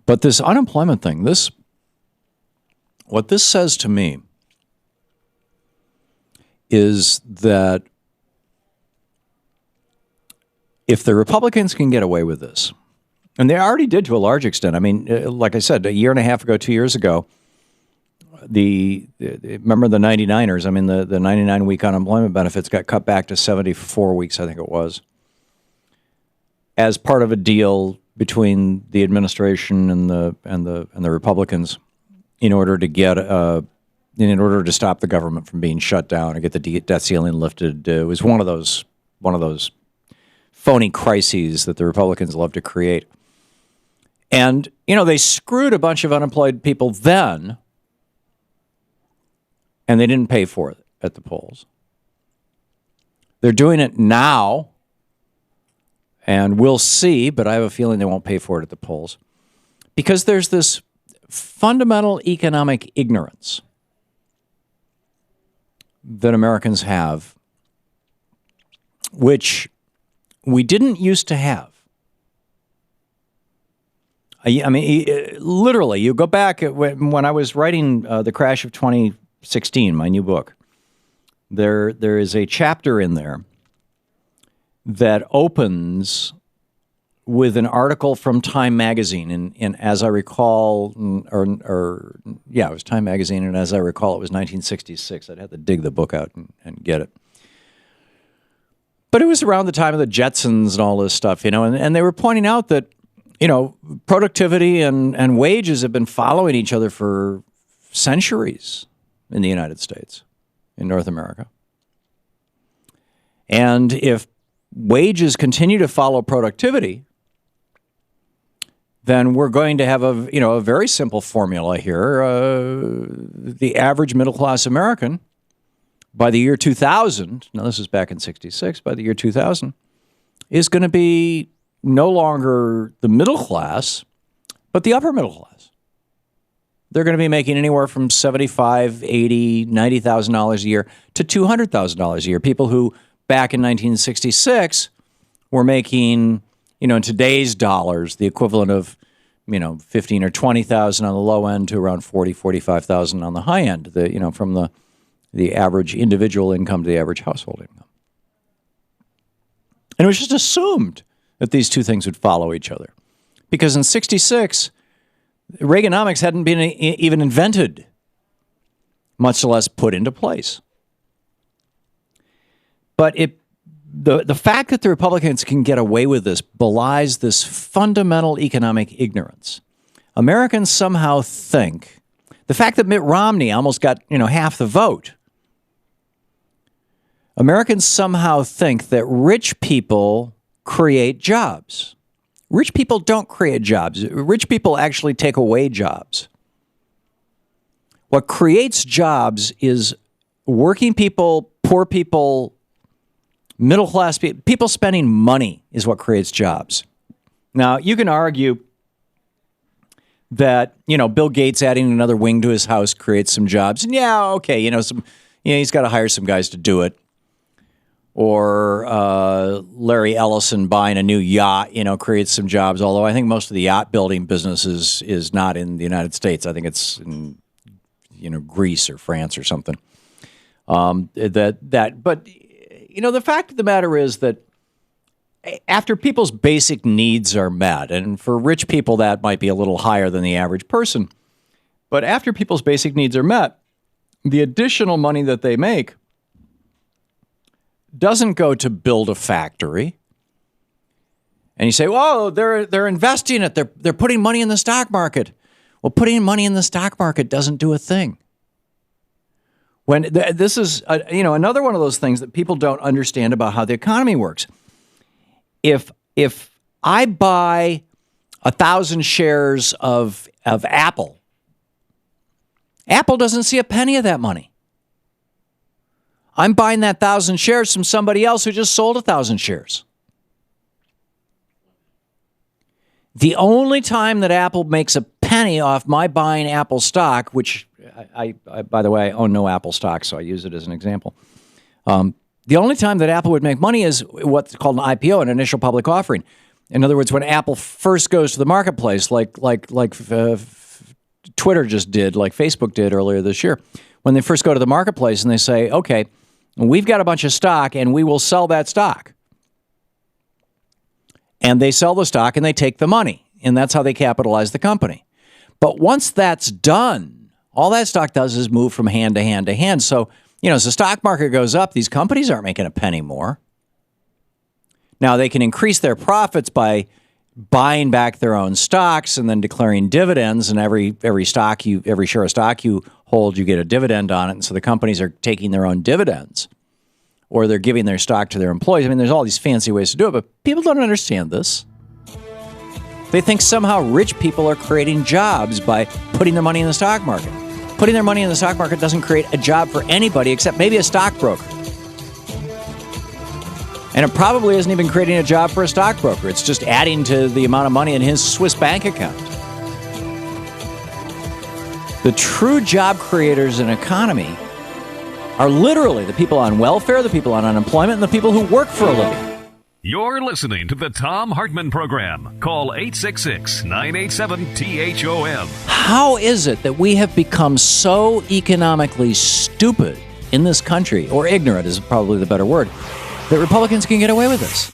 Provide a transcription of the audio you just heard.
But this unemployment thing, what this says to me is that if the Republicans can get away with this, and they already did to a large extent. I mean, like I said, a year and a half ago, 2 years ago, remember the 99ers? I mean, the 99-week unemployment benefits got cut back to 74 weeks, I think it was, as part of a deal between the administration and the Republicans in order to stop the government from being shut down and get the debt ceiling lifted. It was one of those phony crises that the Republicans love to create. And, they screwed a bunch of unemployed people then, and they didn't pay for it at the polls. They're doing it now, and we'll see, but I have a feeling they won't pay for it at the polls, because there's this fundamental economic ignorance that Americans have, which we didn't used to have. I mean, literally, you go back when I was writing The Crash of 2016, my new book, there is a chapter in there that opens with an article from Time Magazine, and as I recall, it was Time Magazine, and as I recall, it was 1966. I'd have to dig the book out and get it. But it was around the time of the Jetsons and all this stuff, and they were pointing out that, productivity and wages have been following each other for centuries in the United States, in North America. And if wages continue to follow productivity, then we're going to have a very simple formula here. The average middle-class American, by the year 2000, now this is back in 66, by the year 2000, is going to be no longer the middle class, but the upper middle class. They're going to be making anywhere from $75,000, $80,000, $90,000 a year to $200,000 a year. People who back in 1966 were making, in today's dollars, the equivalent of, $15,000 or $20,000 on the low end to around $40,000, $45,000 on the high end. From the average individual income to the average household income. And it was just assumed that these two things would follow each other. Because in 66, Reaganomics hadn't been even invented, much less put into place. But the fact that the Republicans can get away with this belies this fundamental economic ignorance. Americans somehow think, the fact that Mitt Romney almost got, half the vote, Americans somehow think that rich people create jobs. Rich people don't create jobs. Rich people actually take away jobs. What creates jobs is working people, poor people, middle-class people. People spending money is what creates jobs. Now, you can argue that, Bill Gates adding another wing to his house creates some jobs. And he's got to hire some guys to do it. Or Larry Ellison buying a new yacht, creates some jobs. Although I think most of the yacht building business is not in the United States. I think it's in, Greece or France or something. But the fact of the matter is that after people's basic needs are met, and for rich people that might be a little higher than the average person, but after people's basic needs are met, the additional money that they make doesn't go to build a factory. And you say, "Whoa, they're investing it. They're putting money in the stock market." Well, putting money in the stock market doesn't do a thing. When this is another one of those things that people don't understand about how the economy works. If I buy 1,000 shares of Apple, Apple doesn't see a penny of that money. I'm buying that 1,000 shares from somebody else who just sold 1,000 shares. The only time that Apple makes a penny off my buying Apple stock, which I by the way, I own no Apple stock, so I use it as an example. The only time that Apple would make money is what's called an IPO, an initial public offering. In other words, when Apple first goes to the marketplace, like Twitter just did, like Facebook did earlier this year, when they first go to the marketplace and they say, okay, we've got a bunch of stock and we will sell that stock. And they sell the stock and they take the money. And that's how they capitalize the company. But once that's done, all that stock does is move from hand to hand to hand. So, as the stock market goes up, these companies aren't making a penny more. Now, they can increase their profits by buying back their own stocks and then declaring dividends. And every share of stock you hold, you get a dividend on it. And so the companies are taking their own dividends, or they're giving their stock to their employees. I mean, there's all these fancy ways to do it, but people don't understand this. They think somehow rich people are creating jobs by putting their money in the stock market. Putting their money in the stock market doesn't create a job for anybody except maybe a stockbroker. And it probably isn't even creating a job for a stockbroker. It's just adding to the amount of money in his Swiss bank account. The true job creators in an economy are literally the people on welfare, the people on unemployment, and the people who work for a living. You're listening to the Thom Hartmann Program. Call 866-987-THOM. How is it that we have become so economically stupid in this country, or ignorant is probably the better word, that Republicans can get away with this?